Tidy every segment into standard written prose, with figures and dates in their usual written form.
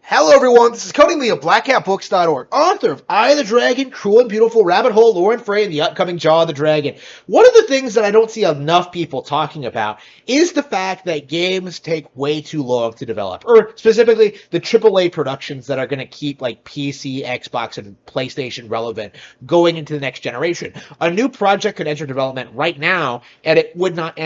Hello, everyone. This is Cody Lee of BlackCatBooks.org, author of Eye of the Dragon, Cruel and Beautiful, Rabbit Hole, Lore and Frey, and the upcoming Jaw of the Dragon. One of the things that I don't see enough people talking about is the fact that games take way too long to develop, or specifically the AAA productions that are going to keep like PC, Xbox, and PlayStation relevant going into the next generation. A new project could enter development right now, and it would not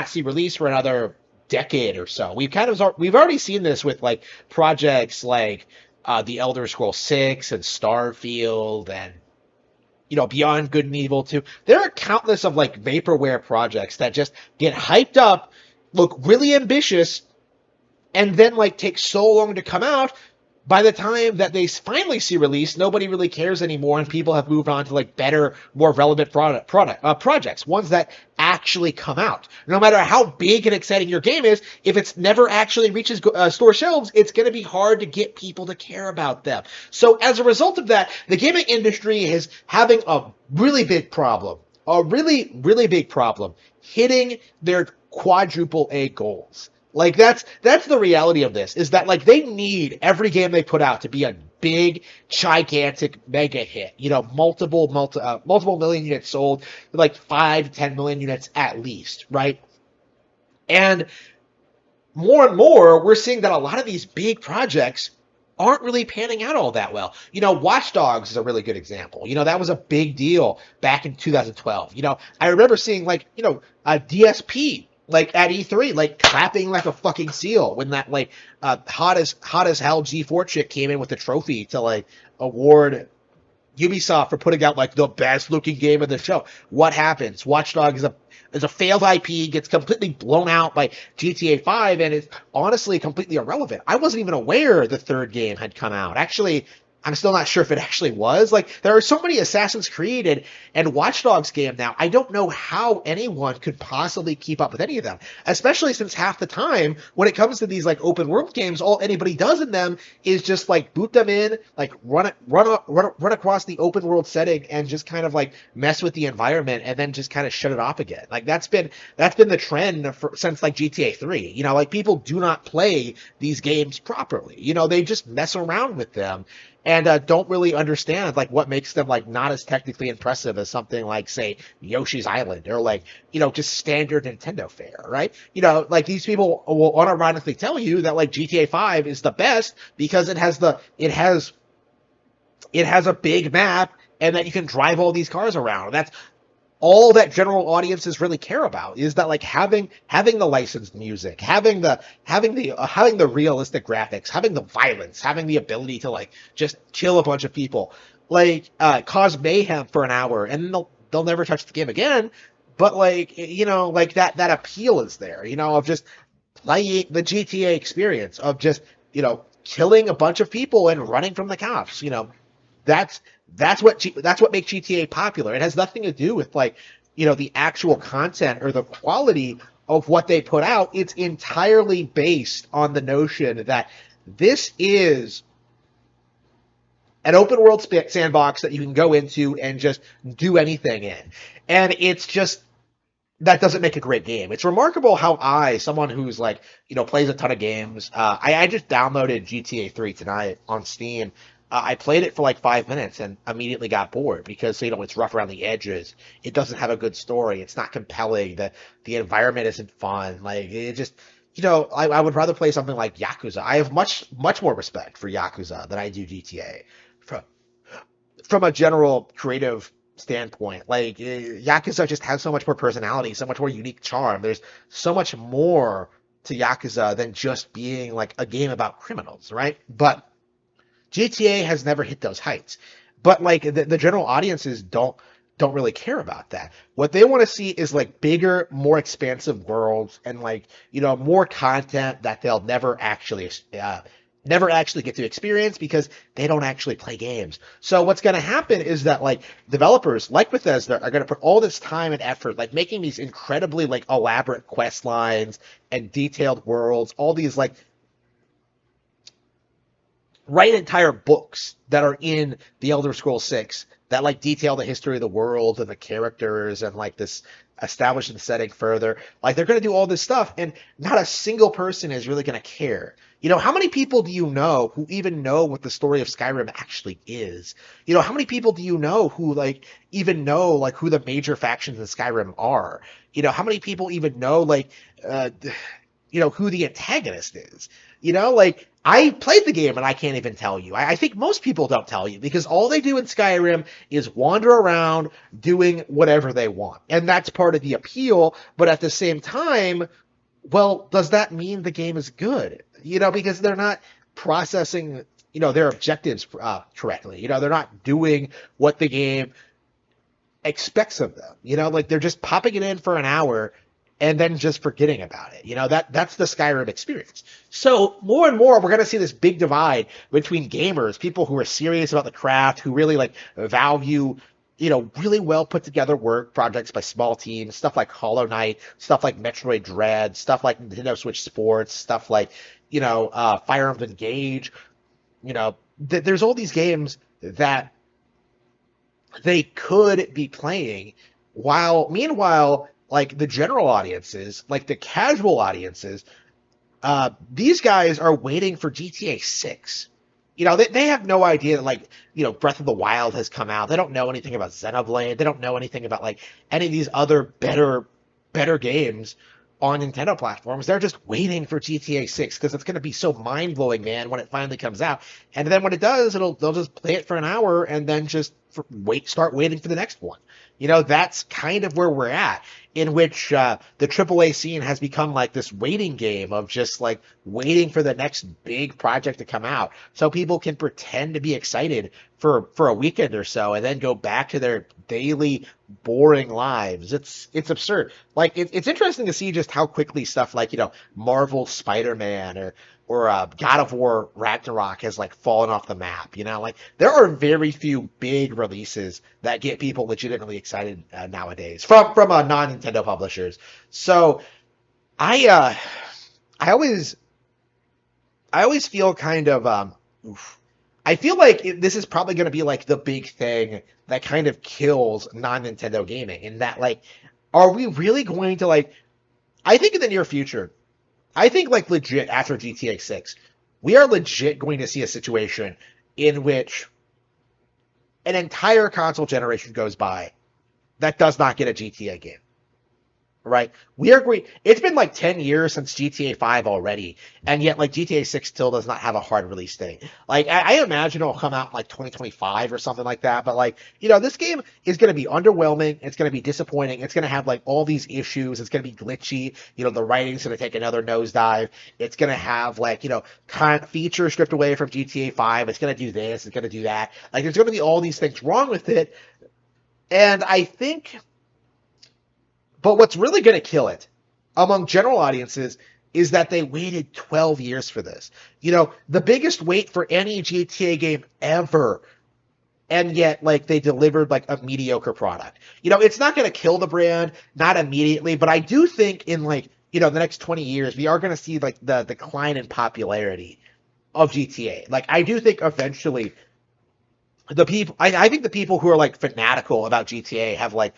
see release for another decade or so. We've already seen this with like projects like the Elder Scrolls 6 and Starfield and Beyond Good and Evil 2. There are countless of like vaporware projects that just get hyped up, look really ambitious, and then like take so long to come out. By the time that they finally see release, nobody really cares anymore, and people have moved on to like better, more relevant projects, ones that actually come out. No matter how big and exciting your game is, if it's never actually reaches store shelves, it's going to be hard to get people to care about them. So as a result of that, the gaming industry is having a really big problem, a really, really big problem hitting their quadruple A goals. Like that's the reality of this is that like they need every game they put out to be a big, gigantic mega hit. Multiple million units sold, like 5 to 10 million units at least, right? And more, we're seeing that a lot of these big projects aren't really panning out all that well. Watch Dogs is a really good example. That was a big deal back in 2012. I remember seeing a DSP like at E3, like clapping like a fucking seal when that like hot as hell G4 chick came in with the trophy to like award Ubisoft for putting out like the best looking game of the show. What happens? Watch Dogs is a failed IP, gets completely blown out by GTA 5, and is honestly completely irrelevant. I wasn't even aware the third game had come out. Actually, I'm still not sure if it actually was. Like, there are so many Assassin's Creed and Watch Dogs game now. I don't know how anyone could possibly keep up with any of them, especially since half the time when it comes to these like open world games, all anybody does in them is just like boot them in, like run across the open world setting and just kind of like mess with the environment and then just kind of shut it off again. Like that's been the trend since like GTA 3. Like people do not play these games properly. They just mess around with them and don't really understand like what makes them like not as technically impressive as something like say Yoshi's Island or like just standard Nintendo fare, right? Like these people will unironically tell you that like GTA 5 is the best because it has a big map and that you can drive all these cars around. That's all that general audiences really care about is that like having the licensed music, having the realistic graphics, having the violence, having the ability to like just kill a bunch of people, like cause mayhem for an hour, and then they'll never touch the game again. But like like that appeal is there, of just playing the GTA experience of just killing a bunch of people and running from the cops. That's that's what makes GTA popular. It has nothing to do with like the actual content or the quality of what they put out. It's entirely based on the notion that this is an open world sandbox that you can go into and just do anything in. And it's just that doesn't make a great game. It's remarkable how someone who's like, plays a ton of games, I just downloaded GTA 3 tonight on Steam. I played it for like 5 minutes and immediately got bored because it's rough around the edges. It doesn't have a good story. It's not compelling. The environment isn't fun. Like it just I would rather play something like Yakuza. I have much more respect for Yakuza than I do GTA from a general creative standpoint. Like Yakuza just has so much more personality, so much more unique charm. There's so much more to Yakuza than just being like a game about criminals, right? But GTA has never hit those heights. But like the general audiences don't really care about that. What they want to see is like bigger, more expansive worlds and like more content that they'll never actually get to experience because they don't actually play games. So what's going to happen is that like developers like Bethesda are going to put all this time and effort like making these incredibly like elaborate quest lines and detailed worlds, all these like write entire books that are in the Elder Scrolls 6 that like detail the history of the world and the characters and like this establishing the setting further. Like they're going to do all this stuff and not a single person is really going to care. How many people do you know who even know what the story of Skyrim actually is? How many people do you know who like even know like who the major factions in Skyrim are? How many people even know like uh who the antagonist is? Like I played the game and I can't even tell you. I think most people don't tell you because all they do in Skyrim is wander around doing whatever they want. And that's part of the appeal, but at the same time, well, does that mean the game is good? Because they're not processing, their objectives correctly. They're not doing what the game expects of them. Like they're just popping it in for an hour and then just forgetting about it. That's the Skyrim experience. So more and more, we're going to see this big divide between gamers, people who are serious about the craft, who really like value really well put together work projects by small teams, stuff like Hollow Knight, stuff like Metroid Dread, stuff like Nintendo Switch Sports, stuff like, Fire Emblem Engage. There's all these games that they could be playing while, meanwhile, like the general audiences, like the casual audiences, these guys are waiting for GTA 6. They have no idea that, like, Breath of the Wild has come out. They don't know anything about Xenoblade. They don't know anything about, like, any of these other better games on Nintendo platforms. They're just waiting for GTA 6 because it's going to be so mind-blowing, man, when it finally comes out. And then when it does, they'll just play it for an hour and then just start waiting for the next one. That's kind of where we're at, in which the AAA scene has become like this waiting game of just like waiting for the next big project to come out so people can pretend to be excited for a weekend or so and then go back to their daily boring lives. It's absurd. Like it's interesting to see just how quickly stuff like Marvel Spider-Man or God of War Ragnarok has like fallen off the map. Like there are very few big releases that get people legitimately excited nowadays from non-Nintendo publishers. So I uh, I always feel kind of oof. I feel like this is probably going to be like the big thing that kind of kills non-Nintendo gaming. In that, like, are we really going to like? I think in the near future, I think like legit after GTA 6, we are legit going to see a situation in which an entire console generation goes by that does not get a GTA game. Right? We are going. It's been like 10 years since GTA 5 already, and yet like GTA 6 still does not have a hard release date. Like I imagine it'll come out in like 2025 or something like that. But like this game is going to be underwhelming. It's going to be disappointing. It's going to have like all these issues. It's going to be glitchy. The writing's going to take another nosedive. It's going to have like kind of features stripped away from GTA 5. It's going to do this. It's going to do that. Like there's going to be all these things wrong with it, and I think. But what's really going to kill it among general audiences is that they waited 12 years for this. The biggest wait for any GTA game ever. And yet, like, they delivered, like, a mediocre product. It's not going to kill the brand, not immediately, but I do think in, like, the next 20 years, we are going to see, like, the decline in popularity of GTA. Like, I do think eventually I think the people who are like fanatical about GTA have like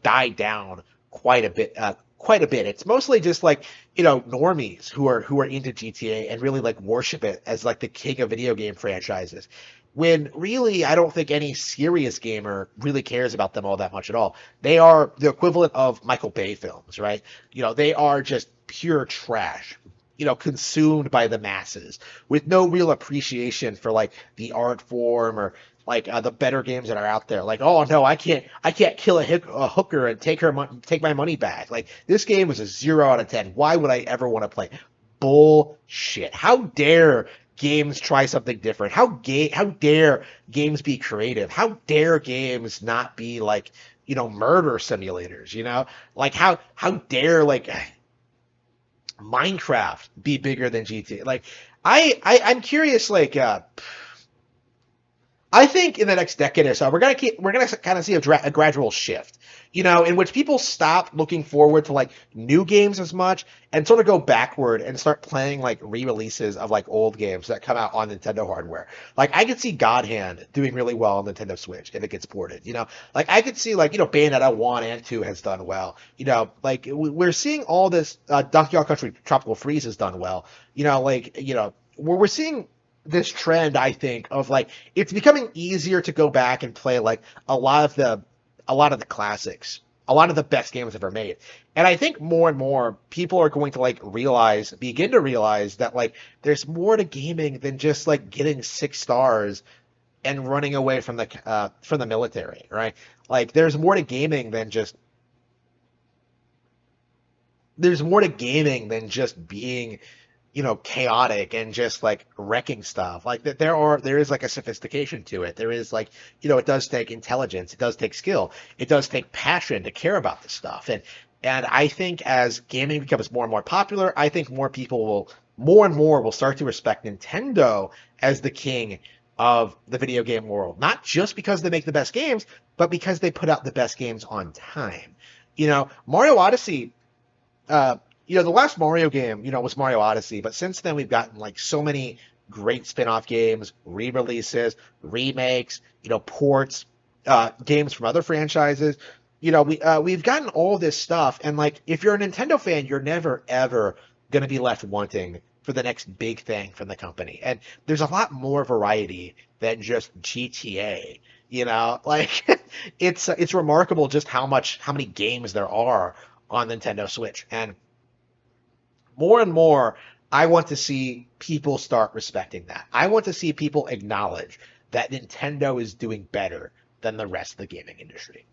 died down quite a bit. Quite a bit. It's mostly just like normies who are into GTA and really like worship it as like the king of video game franchises. When really, I don't think any serious gamer really cares about them all that much at all. They are the equivalent of Michael Bay films, right? They are just pure trash. Consumed by the masses with no real appreciation for like the art form or like the better games that are out there. Like, oh no, I can't kill a hooker and take my money back. Like this game was a 0 out of 10. Why would I ever want to play? Bullshit. How dare games try something different? How dare games be creative? How dare games not be like murder simulators? Like how dare like Minecraft be bigger than GTA? Like I'm curious, like I think in the next decade or so, we're gonna kind of see a gradual shift, in which people stop looking forward to like new games as much and sort of go backward and start playing like re-releases of like old games that come out on Nintendo hardware. Like I could see God Hand doing really well on Nintendo Switch if it gets ported. Like I could see like Bayonetta 1 and 2 has done well. Like we're seeing all this. Donkey Kong Country Tropical Freeze has done well. We're seeing this trend, I think, of like it's becoming easier to go back and play like a lot of the a lot of the classics, a lot of the best games ever made. And I think more and more people are going to like begin to realize that like there's more to gaming than just like getting 6 stars and running away from the military, right? Like there's more to gaming than just being chaotic and just like wrecking stuff. Like that there is like a sophistication to it. There is like, it does take intelligence, it does take skill, it does take passion to care about this stuff. And I think as gaming becomes more and more popular, I think more and more will start to respect Nintendo as the king of the video game world. Not just because they make the best games, but because they put out the best games on time. Mario Odyssey uh, the last Mario game, was Mario Odyssey, but since then we've gotten like so many great spin-off games, re-releases, remakes, ports, games from other franchises. We've gotten all this stuff, and like if you're a Nintendo fan, you're never ever gonna be left wanting for the next big thing from the company. And there's a lot more variety than just GTA. Like it's remarkable just how many games there are on Nintendo Switch. And more and more, I want to see people start respecting that. I want to see people acknowledge that Nintendo is doing better than the rest of the gaming industry.